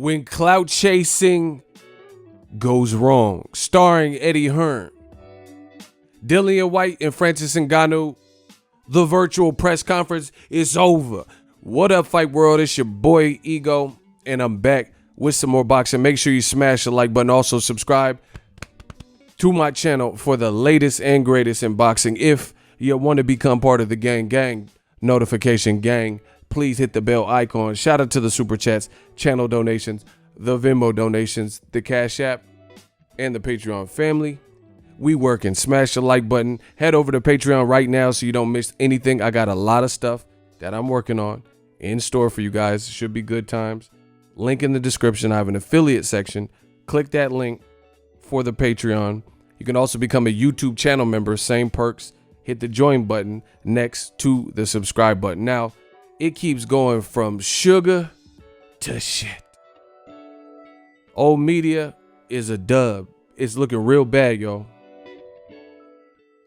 When Clout Chasing Goes Wrong, starring Eddie Hearn. Dillian White and Francis Ngannou. The virtual press conference is over. What up, Fight World? It's your boy Ego, and I'm back with some more boxing. Make sure you smash the like button. Also subscribe to my channel for the latest and greatest in boxing. If you want to become part of the gang notification gang, please hit the bell icon. Shout out to the super chats, channel donations, the Venmo donations, the Cash App, and the Patreon family. We working. Smash the like button. Head over to Patreon right now so you don't miss anything. I got a lot of stuff that I'm working on in store for you guys. It should be good times. Link in the description. I have an affiliate section. Click that link for the Patreon. You can also become a YouTube channel member. Same perks. Hit the join button next to the subscribe button. Now, it keeps going from sugar to shit. Old media is a dub. It's looking real bad, yo.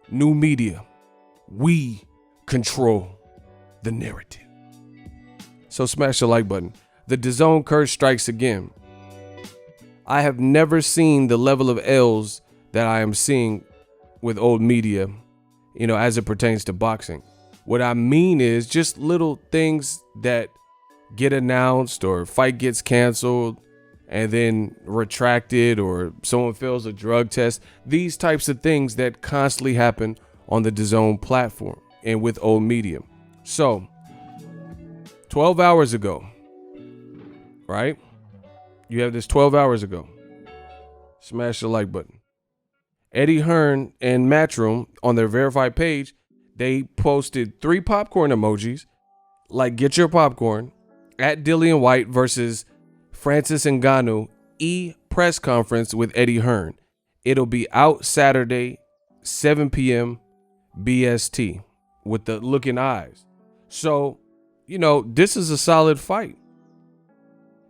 New media. We control the narrative. So smash the like button. The DAZN curse strikes again. I have never seen the level of L's that I am seeing with old media, you know, as it pertains to boxing. What I mean is just little things that get announced or fight gets canceled and then retracted, or someone fails a drug test. These types of things that constantly happen on the DAZN platform and with old media. So 12 hours ago, right? You have this 12 hours ago. Smash the like button. Eddie Hearn and Matchroom on their verified page, they posted 3 popcorn emojis, like get your popcorn, at Dillian White versus Francis Ngannou press conference with Eddie Hearn. It'll be out Saturday, 7 p.m. BST with the looking eyes. So, you know, this is a solid fight.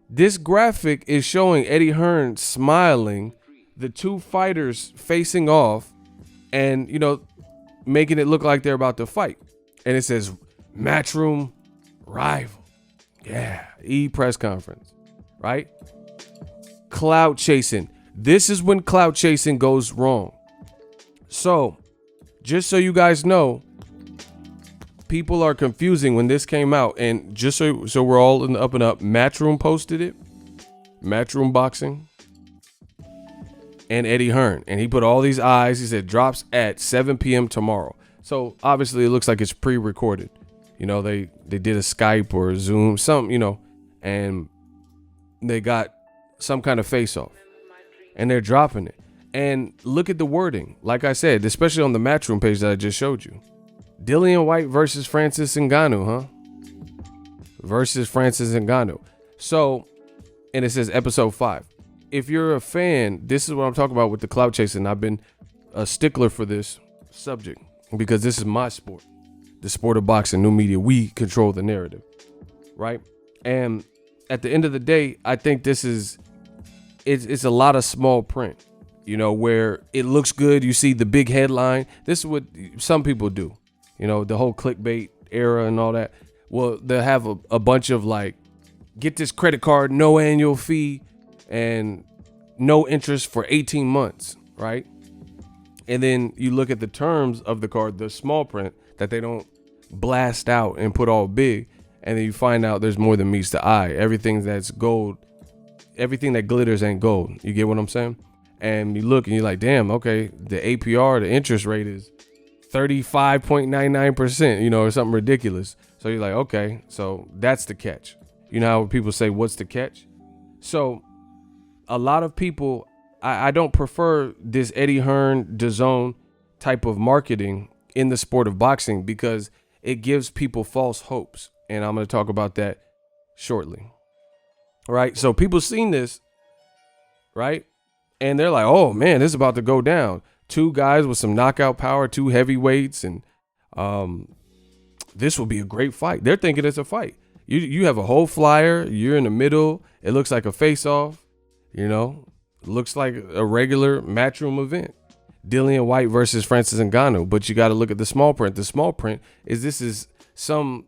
This graphic is showing Eddie Hearn smiling, the two fighters facing off, and, you know, making it look like they're about to fight. And it says Matchroom rival. Yeah, press conference, right? Clout chasing. This is when clout chasing goes wrong. So, just so you guys know, people are confusing when this came out, and just so we're all in the up and up, Matchroom posted it. Matchroom Boxing and Eddie Hearn, and he put all these eyes. He said drops at 7 p.m. tomorrow. So obviously it looks like it's pre-recorded. You know, they did a Skype or a Zoom, something, you know, and they got some kind of face-off, and they're dropping it. And look at the wording. Like I said, especially on the Matchroom page that I just showed you. Dillian White versus Francis Ngannou, huh? Versus Francis Ngannou. So, and it says episode 5. If you're a fan, this is what I'm talking about with the clout chasing. I've been a stickler for this subject because this is my sport. The sport of boxing, new media. We control the narrative, right? And at the end of the day, I think this is, it's a lot of small print, you know, where it looks good. You see the big headline. This is what some people do. You know, the whole clickbait era and all that. Well, they'll have a bunch of like, get this credit card, no annual fee, and no interest for 18 months, right? And then you look at the terms of the card, the small print that they don't blast out and put all big. And then you find out there's more than meets the eye. Everything that's gold, everything that glitters ain't gold. You get what I'm saying? And you look and you're like, damn, okay, the APR, the interest rate is 35.99%, you know, or something ridiculous. So you're like, okay, so that's the catch. You know how people say, what's the catch? So a lot of people, I don't prefer this Eddie Hearn, DAZN type of marketing in the sport of boxing because it gives people false hopes. And I'm going to talk about that shortly. All right. So people seen this, right? And they're like, oh man, this is about to go down. 2 guys with some knockout power, 2 heavyweights, and this will be a great fight. They're thinking it's a fight. You have a whole flyer. You're in the middle. It looks like a face-off. You know, looks like a regular Matchroom event. Dillian White versus Francis Ngannou. But you got to look at the small print. The small print is this is some,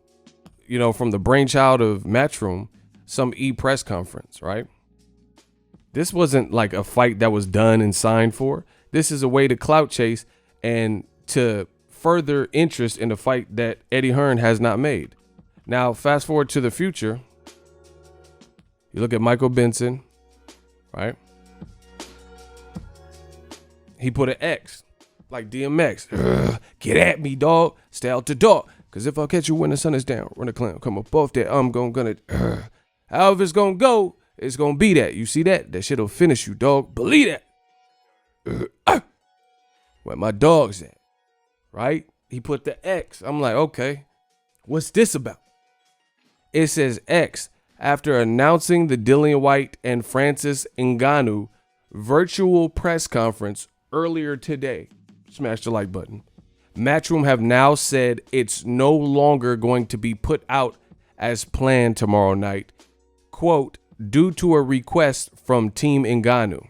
you know, from the brainchild of Matchroom, some press conference, right? This wasn't like a fight that was done and signed for. This is a way to clout chase and to further interest in a fight that Eddie Hearn has not made. Now, fast forward to the future. You look at Michael Benson, right? He put an X, like DMX. Get at me, dog. Stay out the dark. Because if I catch you when the sun is down, run a clown, come above that, I'm gonna however it's gonna go, it's gonna be that. You see that? That shit'll finish you, dog. Believe that. Where my dog's at, right? He put the X. I'm like, okay, what's this about? It says X after announcing the Dillian Whyte and Francis Ngannou virtual press conference earlier today. Smash the like button. Matchroom have now said it's no longer going to be put out as planned tomorrow night, quote, due to a request from Team Ngannou.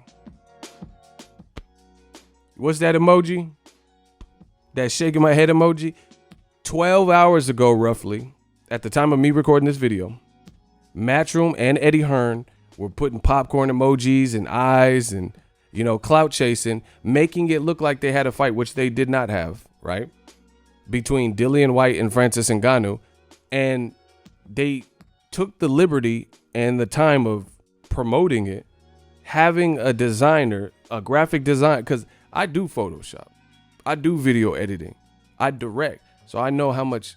What's that emoji? That shaking my head emoji? 12 hours ago, roughly, at the time of me recording this video, Matchroom and Eddie Hearn were putting popcorn emojis and eyes and, clout chasing, making it look like they had a fight, which they did not have, right? Between Dillian Whyte and Francis Ngannou. And they took the liberty and the time of promoting it, having a designer, a graphic design, because I do Photoshop. I do video editing. I direct. So I know how much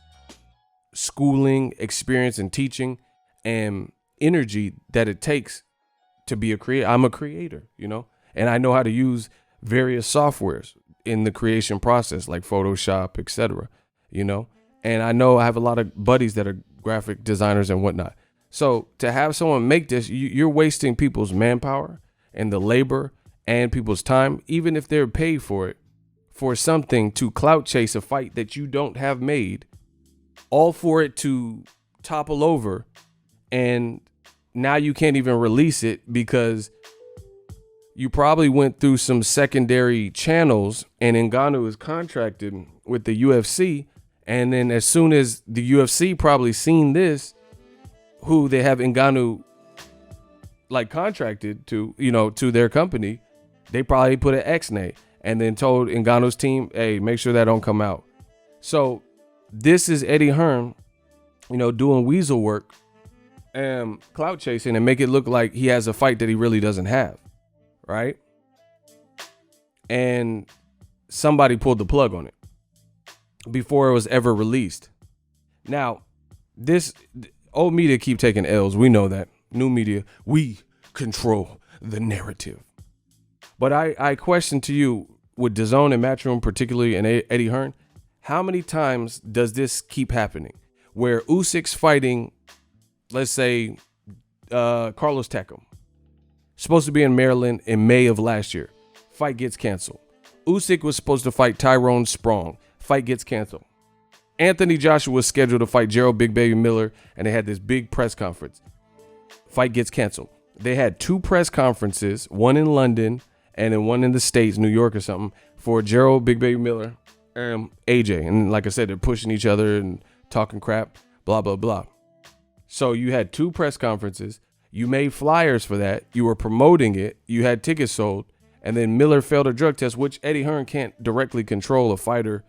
schooling, experience, and teaching and energy that it takes to be a creator. I'm a creator, and I know how to use various softwares in the creation process, like Photoshop, etc. And I know I have a lot of buddies that are graphic designers and whatnot. So to have someone make this, you're wasting people's manpower and the labor and people's time, even if they're paid for it, for something to clout chase a fight that you don't have made, all for it to topple over. And now you can't even release it because you probably went through some secondary channels and Ngannou is contracted with the UFC. And then as soon as the UFC probably seen this, who they have Ngannou like contracted to, to their company, they probably put an X-nay and then told Ngannou's team, hey, make sure that don't come out. So this is Eddie Hearn, doing weasel work and clout chasing and make it look like he has a fight that he really doesn't have. Right. And somebody pulled the plug on it before it was ever released. Now, this old media keep taking L's. We know that. New media, we control the narrative. But I question to you, with DAZN and Matchroom, particularly, and Eddie Hearn, how many times does this keep happening? Where Usyk's fighting, let's say, Carlos Takam, supposed to be in Maryland in May of last year. Fight gets canceled. Usyk was supposed to fight Tyrone Sprong. Fight gets canceled. Anthony Joshua was scheduled to fight Gerald Big Baby Miller, and they had this big press conference. Fight gets canceled. They had two press conferences, one in London and then one in the States, New York or something, for Gerald Big Baby Miller and AJ. And like I said, they're pushing each other and talking crap, blah, blah, blah. So you had two press conferences. You made flyers for that. You were promoting it. You had tickets sold. And then Miller failed a drug test, which Eddie Hearn can't directly control a fighter,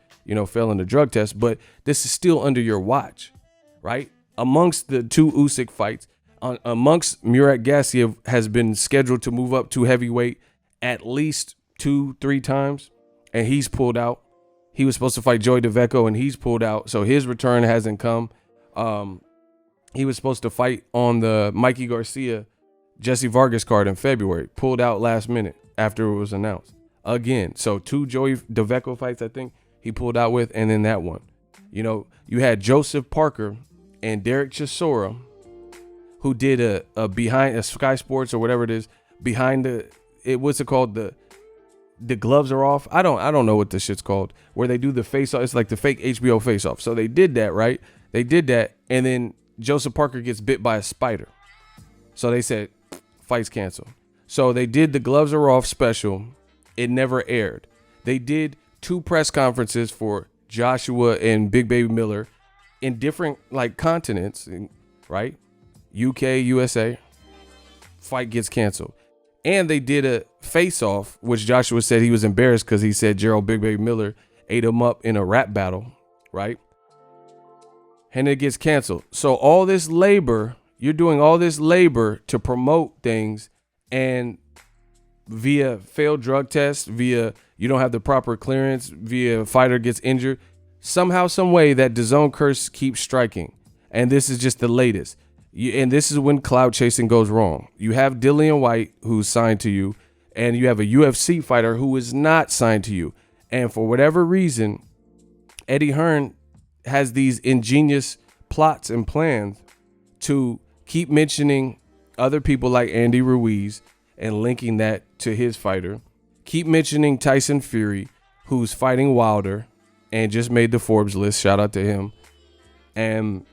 failing a drug test. But this is still under your watch, right? Amongst the two Usyk fights, amongst Murat Gassiev has been scheduled to move up to heavyweight at least 2-3 times, and he's pulled out. He was supposed to fight Joey DeVecco, and he's pulled out, so his return hasn't come. He was supposed to fight on the Mikey Garcia, Jesse Vargas card in February, pulled out last minute after it was announced. Again, so 2 Joey DeVecco fights, I think, he pulled out with, and then that one. You had Joseph Parker and Derek Chisora, who did a behind a Sky Sports or whatever it is, behind what's it called? The gloves are off. I don't know what this shit's called, where they do the face off. It's like the fake HBO face off. So they did that, right? They did that. And then Joseph Parker gets bit by a spider. So they said, fight's canceled. So they did the gloves are off special. It never aired. They did 2 press conferences for Joshua and Big Baby Miller in different continents, right? UK, USA. Fight gets canceled. And they did a face-off, which Joshua said he was embarrassed because he said Gerald Big Baby Miller ate him up in a rap battle, right? And it gets canceled. So all this labor, you're doing all this labor to promote things, and via failed drug tests, via you don't have the proper clearance, via a fighter gets injured, somehow, some way that DAZN curse keeps striking. And this is just the latest. And this is when clout chasing goes wrong. You have Dillian White, who's signed to you, and you have a UFC fighter who is not signed to you. And for whatever reason, Eddie Hearn has these ingenious plots and plans to keep mentioning other people like Andy Ruiz and linking that to his fighter. Keep mentioning Tyson Fury, who's fighting Wilder and just made the Forbes list. Shout out to him. And,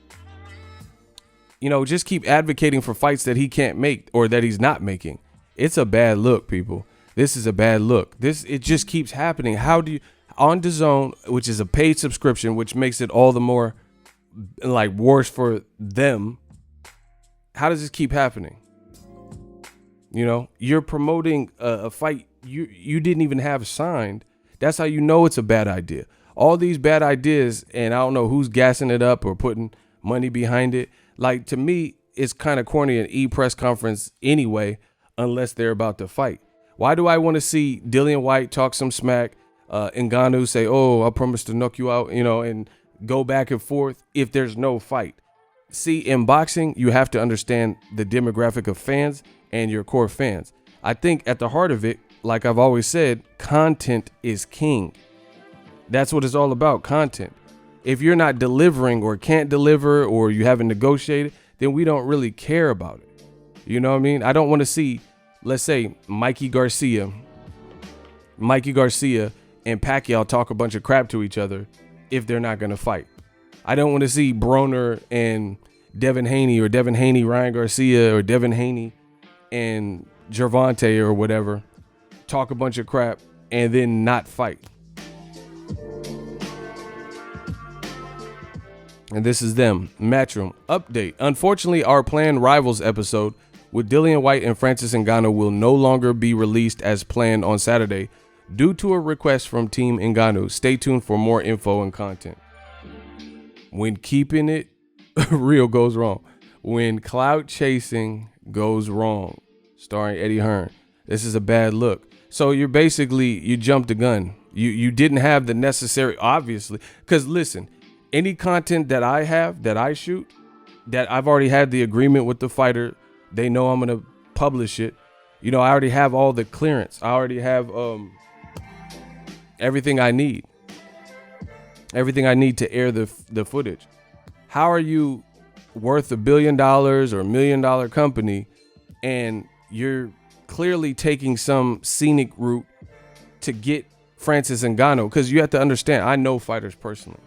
you know, just keep advocating for fights that he can't make or that he's not making. It's a bad look, people. This is a bad look. It just keeps happening. How do you, on DAZN, which is a paid subscription, which makes it all the more like worse for them. How does this keep happening? You know, you're promoting a fight you didn't even have signed. That's how you know it's a bad idea. All these bad ideas, and I don't know who's gassing it up or putting money behind it. Like, to me, it's kind of corny an EPRESS conference anyway, unless they're about to fight. Why do I want to see Dillian White talk some smack, Ngannou say, oh, I promise to knock you out, you know, and go back and forth if there's no fight? See, in boxing, you have to understand the demographic of fans and your core fans. I think at the heart of it, like I've always said, content is king. That's what it's all about, content. If you're not delivering or can't deliver or you haven't negotiated, then we don't really care about it. You know what I mean? I don't want to see, let's say, Mikey Garcia and Pacquiao talk a bunch of crap to each other if they're not going to fight. I don't want to see Broner and Devin Haney, or Devin Haney, Ryan Garcia, or Devin Haney and Gervonta or whatever talk a bunch of crap and then not fight. And this is them. Matchroom update. Unfortunately, our planned Rivals episode with Dillian White and Francis Ngannou will no longer be released as planned on Saturday due to a request from Team Ngannou. Stay tuned for more info and content. When keeping it real goes wrong. When clout chasing goes wrong. Starring Eddie Hearn. This is a bad look. So you jumped the gun. You didn't have the necessary, obviously, because listen, any content that I have, that I shoot, that I've already had the agreement with the fighter, they know I'm going to publish it. You know, I already have all the clearance. I already have everything I need. Everything I need to air the footage. How are you worth $1 billion or $1 million company and you're clearly taking some scenic route to get Francis Ngannou? Because you have to understand, I know fighters personally.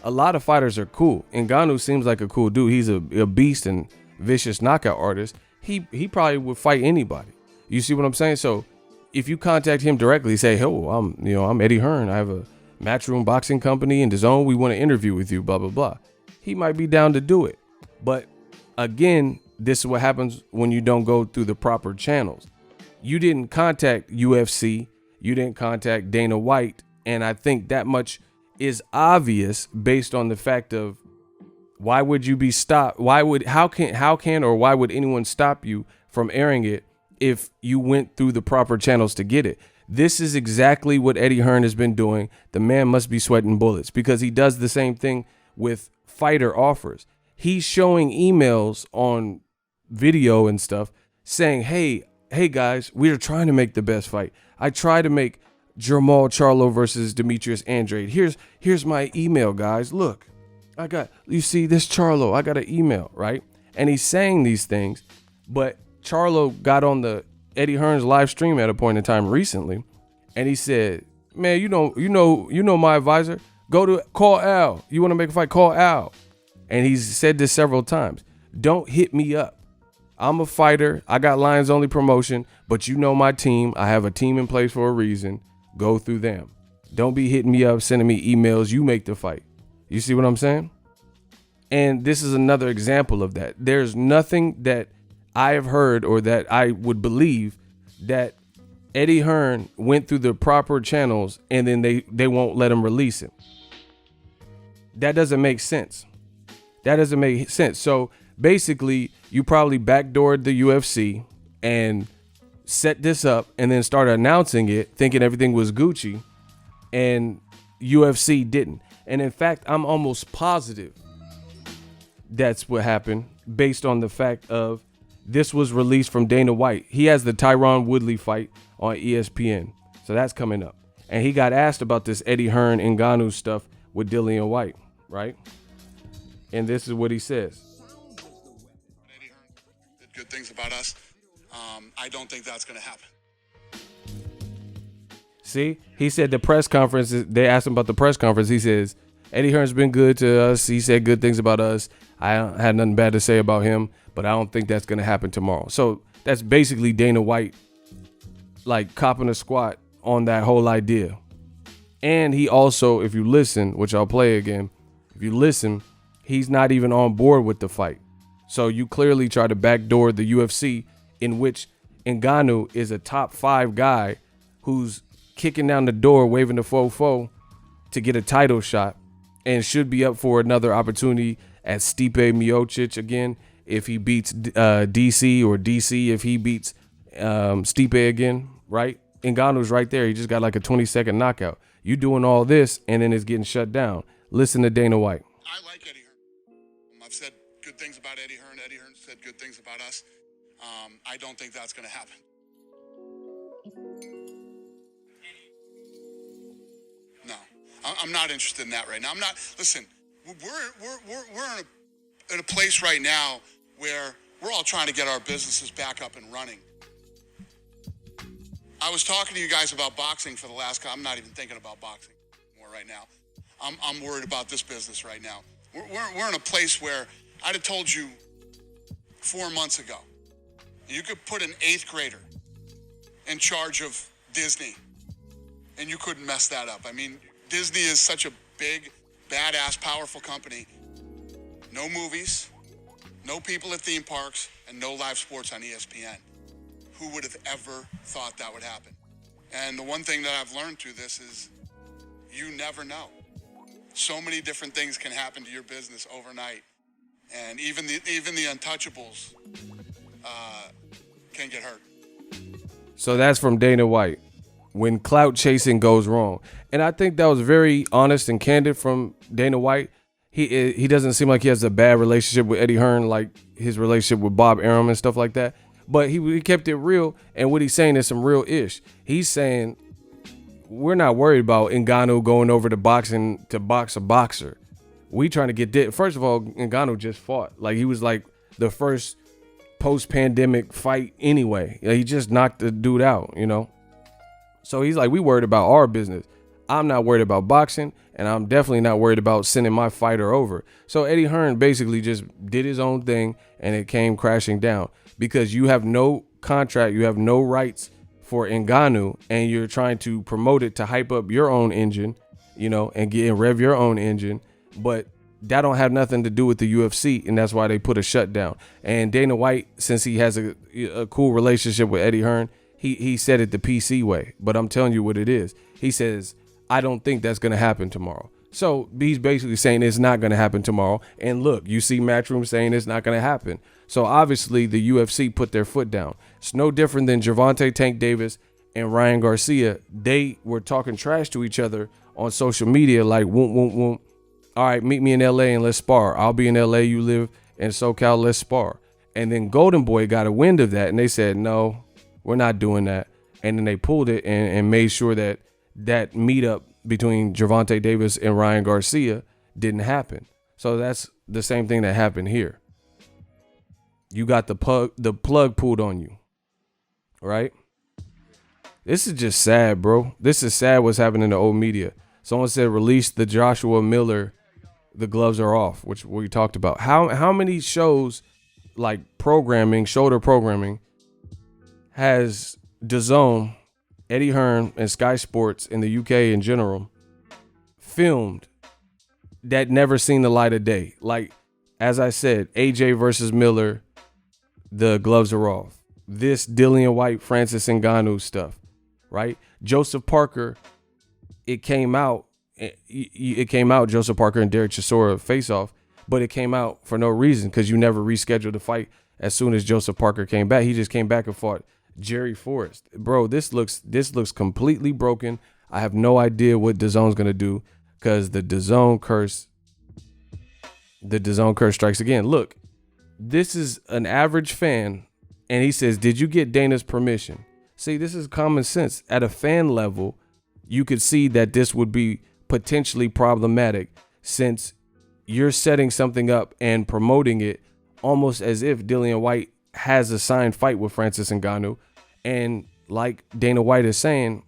A lot of fighters are cool. Ngannou seems like a cool dude. He's a beast and vicious knockout artist. He probably would fight anybody. You see what I'm saying? So if you contact him directly, say, "Oh, I'm Eddie Hearn. I have a Matchroom boxing company in DAZN. We want to interview with you, blah, blah, blah." He might be down to do it. But again, this is what happens when you don't go through the proper channels. You didn't contact UFC. You didn't contact Dana White. And I think that much is obvious based on the fact of why would you be stopped? Why would anyone stop you from airing it if you went through the proper channels to get it? This is exactly what Eddie Hearn has been doing. The man must be sweating bullets because he does the same thing with fighter offers. He's showing emails on video and stuff saying, hey guys, we are trying to make the best fight. I try to make Jermall Charlo versus Demetrius Andrade. Here's my email, guys. Look, you see this Charlo, I got an email, right? And he's saying these things, but Charlo got on the Eddie Hearn's live stream at a point in time recently, and he said, "Man, you know my advisor. Call Al. You want to make a fight? Call Al." And he's said this several times. Don't hit me up. I'm a fighter. I got Lions Only promotion, but you know my team. I have a team in place for a reason. Go through them. Don't be hitting me up, sending me emails. You make the fight. You see what I'm saying? And this is another example of that. There's nothing that I have heard or that I would believe that Eddie Hearn went through the proper channels and then they won't let him release him. That doesn't make sense. That doesn't make sense. So basically, you probably backdoored the UFC and set this up and then started announcing it, thinking everything was Gucci, and UFC didn't. And in fact, I'm almost positive that's what happened based on the fact of this was released from Dana White. He has the Tyron Woodley fight on ESPN. So that's coming up. And he got asked about this Eddie Hearn Ngannou stuff with Dillian White, right? And this is what he says. Eddie Hearn did good things about us. I don't think that's going to happen. See, he said the press conference, they asked him about the press conference. He says, Eddie Hearn's been good to us. He said good things about us. I had nothing bad to say about him, but I don't think that's going to happen tomorrow. So that's basically Dana White, like copping a squat on that whole idea. And he also, if you listen, which I'll play again, if you listen, he's not even on board with the fight. So you clearly try to backdoor the UFC, in which Ngannou is a top 5 guy who's kicking down the door, waving the fofo to get a title shot and should be up for another opportunity at Stipe Miocic again if he beats DC, or DC if he beats Stipe again, right? Ngannou's right there. He just got like a 20-second knockout. You doing all this and then it's getting shut down. Listen to Dana White. I like Eddie Hearn. I've said good things about Eddie Hearn. Eddie Hearn said good things about us. I don't think that's going to happen. No, I'm not interested in that right now. I'm not. Listen, we're in a place right now where we're all trying to get our businesses back up and running. I was talking to you guys about boxing for the last. I'm not even thinking about boxing more right now. I'm worried about this business right now. We're in a place where I'd have told you 4 months ago, you could put an 8th grader in charge of Disney, and you couldn't mess that up. I mean, Disney is such a big, badass, powerful company. No movies, no people at theme parks, and no live sports on ESPN. Who would have ever thought that would happen? And the one thing that I've learned through this is you never know. So many different things can happen to your business overnight. And even the untouchables can get hurt. So that's from Dana White. When clout chasing goes wrong. And I think that was very honest and candid from Dana White. He doesn't seem like he has a bad relationship with Eddie Hearn, like his relationship with Bob Arum and stuff like that. But he kept it real, and what he's saying is some real ish. He's saying we're not worried about Ngannou going over to boxing to box a boxer. We trying to get this. First of all, Ngannou just fought. Like, he was like the first post-pandemic fight anyway. He just knocked the dude out, you know? So he's like, we worried about our business. I'm not worried about boxing, and I'm definitely not worried about sending my fighter over. So Eddie Hearn basically just did his own thing, and it came crashing down because you have no contract, you have no rights for Ngannou, and you're trying to promote it to hype up your own engine, you know, and rev your own engine. But that don't have nothing to do with the UFC, and that's why they put a shutdown. And Dana White, since he has a cool relationship with Eddie Hearn, he said it the PC way. But I'm telling you what it is. He says, I don't think that's going to happen tomorrow. So he's basically saying it's not going to happen tomorrow. And look, you see Matchroom saying it's not going to happen. So obviously the UFC put their foot down. It's no different than Gervonta Tank Davis and Ryan Garcia. They were talking trash to each other on social media like, whoop, whoop, whoop. All right, meet me in LA and let's spar. I'll be in LA, you live in SoCal, let's spar. And then Golden Boy got a wind of that and they said, no, we're not doing that. And then they pulled it and made sure that that meetup between Gervonta Davis and Ryan Garcia didn't happen. So that's the same thing that happened here. You got the plug pulled on you, right? This is just sad, bro. This is sad what's happening in the old media. Someone said release the Joshua Miller, the gloves are off, which we talked about. How many shows like programming, shoulder programming, has DAZN, Eddie Hearn, and Sky Sports in the UK in general filmed that never seen the light of day? Like, as I said, AJ versus Miller, the gloves are off. this Dillian White, Francis Ngannou stuff, right? Joseph Parker, it came out, Joseph Parker and Derek Chisora face off, but it came out for no reason because you never rescheduled the fight as soon as Joseph Parker came back. He just came back and fought Jerry Forrest. Bro, this looks completely broken. I have no idea what DAZN's going to do because the DAZN curse strikes again. Look, this is an average fan, and he says, did you get Dana's permission? See, this is common sense. At a fan level, you could see that this would be potentially problematic since you're setting something up and promoting it almost as if Dillian White has a signed fight with Francis Ngannou. And like Dana White is saying,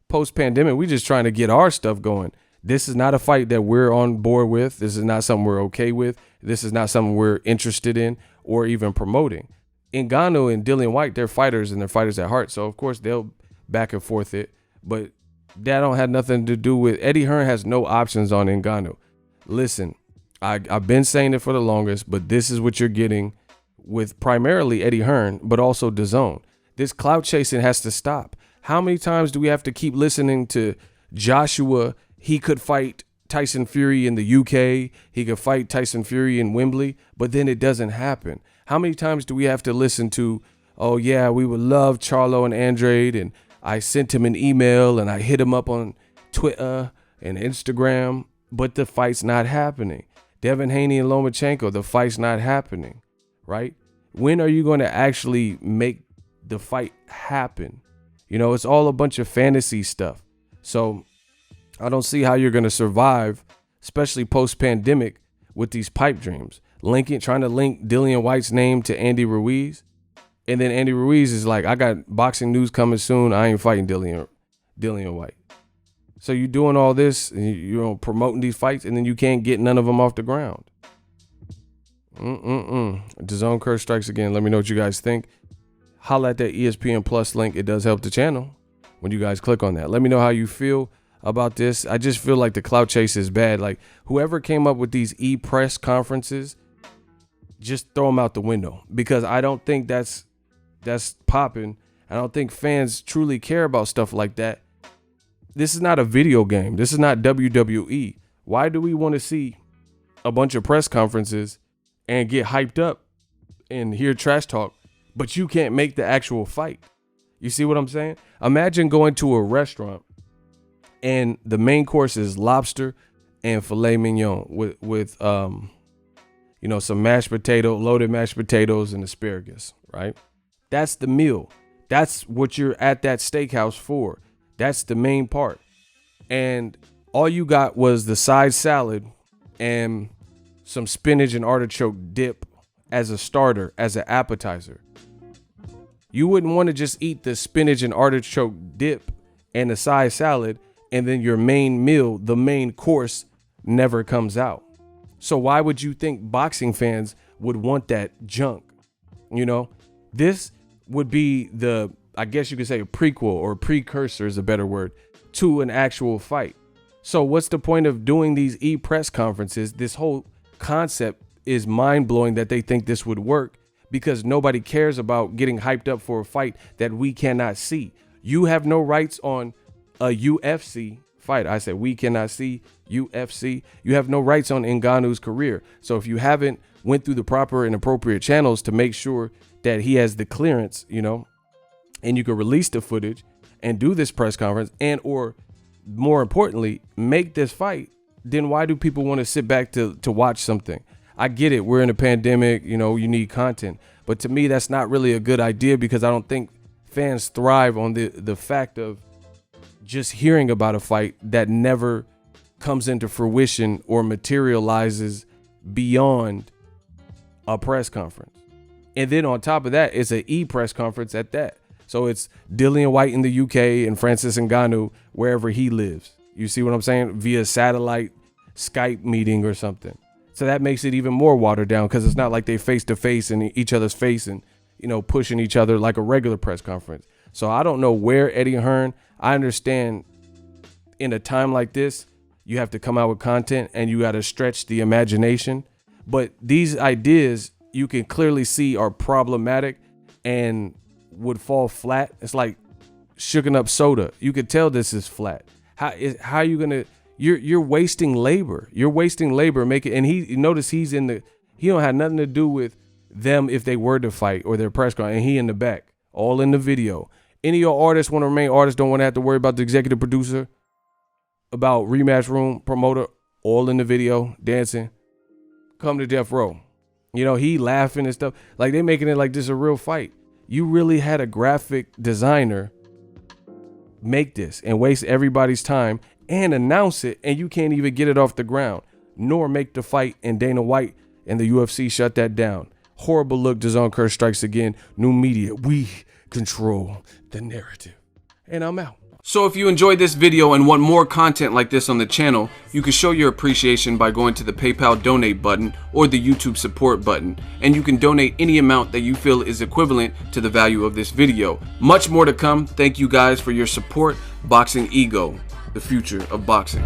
post-pandemic, we're just trying to get our stuff going. This is not a fight that we're on board with. This is not something we're okay with. This is not something we're interested in or even promoting. Ngannou and Dillian White, they're fighters and they're fighters at heart. So, of course, they'll back and forth it. But that don't have nothing to do with Eddie Hearn has no options on Ngannou. Listen, I've been saying it for the longest, but this is what you're getting with primarily Eddie Hearn, but also DAZN. This clout chasing has to stop. How many times do we have to keep listening to Joshua? He could fight Tyson Fury in the UK. He could fight Tyson Fury in Wembley, but then it doesn't happen. How many times do we have to listen to, oh yeah, we would love Charlo and Andrade, and I sent him an email and I hit him up on Twitter and Instagram, but the fight's not happening. Devin Haney and Lomachenko, the fight's not happening, right? When are you going to actually make the fight happen? You know, it's all a bunch of fantasy stuff. So I don't see how you're going to survive, especially post-pandemic, with these pipe dreams. Trying to link Dillian White's name to Andy Ruiz. And then Andy Ruiz is like, I got boxing news coming soon. I ain't fighting Dillian White. So you're doing all this, and you're promoting these fights, and then you can't get none of them off the ground. DAZN curse strikes again. Let me know what you guys think. Holla at that ESPN Plus link. It does help the channel when you guys click on that. Let me know how you feel about this. I just feel like the clout chase is bad. Like, whoever came up with these EPRESS conferences, just throw them out the window, because I don't think that's popping. I don't think fans truly care about stuff like that. This is not a video game. This is not WWE. Why do we want to see a bunch of press conferences and get hyped up and hear trash talk, but you can't make the actual fight? You see what I'm saying? Imagine going to a restaurant and the main course is lobster and filet mignon with some loaded mashed potatoes and asparagus, right? That's the meal. That's what you're at that steakhouse for. That's the main part. And all you got was the side salad and some spinach and artichoke dip as a starter, as an appetizer. You wouldn't want to just eat the spinach and artichoke dip and the side salad, and then your main meal, the main course, never comes out. So why would you think boxing fans would want that junk? You know, this would be I guess you could say a prequel, or precursor is a better word, to an actual fight. So what's the point of doing these EPRESS conferences? This whole concept is mind-blowing that they think this would work, because nobody cares about getting hyped up for a fight that we cannot see. You have no rights on a UFC fight. I said we cannot see UFC. You have no rights on Ngannou's career. So if you haven't went through the proper and appropriate channels to make sure that he has the clearance, and you can release the footage and do this press conference, and or more importantly, make this fight, then why do people want to sit back to watch something? I get it. We're in a pandemic, you need content. But to me, that's not really a good idea, because I don't think fans thrive on the fact of just hearing about a fight that never comes into fruition or materializes beyond a press conference. And then on top of that, it's an e-press conference at that. So it's Dillian White in the UK and Francis Ngannou wherever he lives. You see what I'm saying? Via satellite Skype meeting or something. So that makes it even more watered down, because it's not like they face to face in each other's face and, pushing each other like a regular press conference. So I don't know where Eddie Hearn, I understand in a time like this, you have to come out with content and you got to stretch the imagination. But these ideas you can clearly see are problematic, and would fall flat. It's like shooken up soda. You could tell this is flat. How are you gonna? You're wasting labor. You're wasting labor. And he notice he don't have nothing to do with them if they were to fight or their press conference. And he in the back, all in the video. Any of your artists want to remain artists, don't want to have to worry about the executive producer, about rematch room promoter, all in the video, dancing. Come to death row. You know, he laughing and stuff. Like, they making it like this is a real fight. You really had a graphic designer make this and waste everybody's time and announce it, and you can't even get it off the ground, nor make the fight, and Dana White and the UFC shut that down. Horrible look. DAZN curse strikes again. New media. We control the narrative. And I'm out. So if you enjoyed this video and want more content like this on the channel, you can show your appreciation by going to the PayPal donate button or the YouTube support button, and you can donate any amount that you feel is equivalent to the value of this video. Much more to come. Thank you guys for your support. Boxingego, the future of boxing.